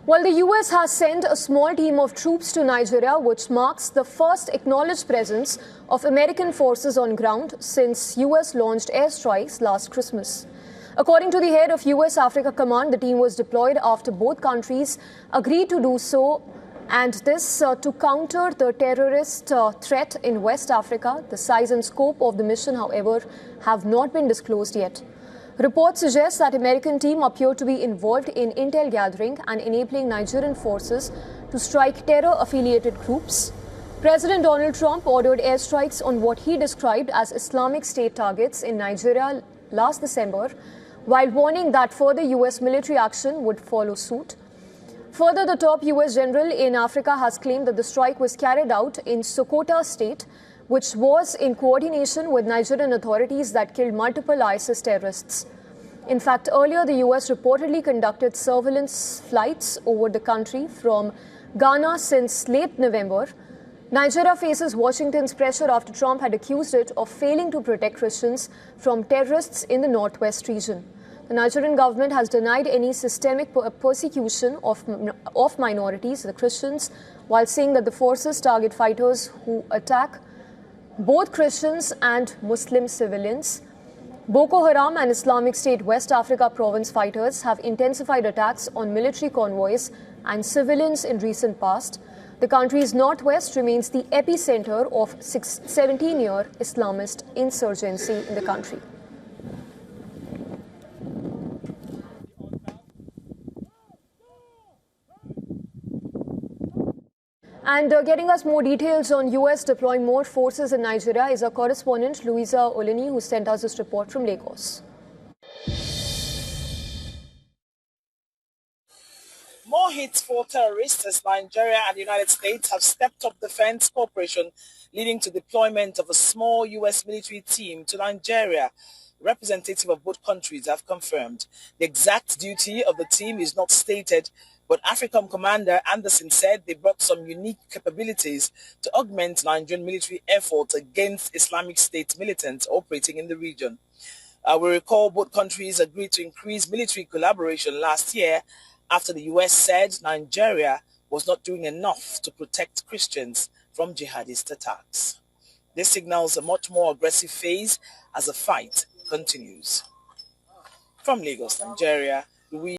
Well, the U.S. has sent a small team of troops to Nigeria, which marks the first acknowledged presence of American forces on ground since U.S. launched airstrikes last Christmas. According to the head of U.S. Africa Command, the team was deployed after both countries agreed to do so, and this to counter the terrorist threat in West Africa. The size and scope of the mission, however, have not been disclosed yet. Reports suggest that American team appear to be involved in intel gathering and enabling Nigerian forces to strike terror-affiliated groups. President Donald Trump ordered airstrikes on what he described as Islamic State targets in Nigeria last December, while warning that further U.S. military action would follow suit. Further, the top U.S. general in Africa has claimed that the strike was carried out in Sokoto State, which was in coordination with Nigerian authorities that killed multiple ISIS terrorists. In fact, earlier the U.S. reportedly conducted surveillance flights over the country from Ghana since late November. Nigeria faces Washington's pressure after Trump had accused it of failing to protect Christians from terrorists in the northwest region. The Nigerian government has denied any systemic persecution of minorities, the Christians, while saying that the forces target fighters who attack both Christians and Muslim civilians. Boko Haram and Islamic State West Africa province fighters have intensified attacks on military convoys and civilians in recent past. The country's northwest remains the epicenter of 17-year Islamist insurgency in the country. And getting us more details on U.S. deploying more forces in Nigeria is our correspondent Louisa Oleni, who sent us this report from Lagos. More hits for terrorists as Nigeria and the United States have stepped up defense cooperation, leading to deployment of a small U.S. military team to Nigeria. Representatives of both countries have confirmed. The exact duty of the team is not stated, but AFRICOM Commander Anderson said they brought some unique capabilities to augment Nigerian military efforts against Islamic State militants operating in the region. We recall both countries agreed to increase military collaboration last year after the U.S. said Nigeria was not doing enough to protect Christians from jihadist attacks. This signals a much more aggressive phase as the fight continues. From Lagos, Nigeria, WION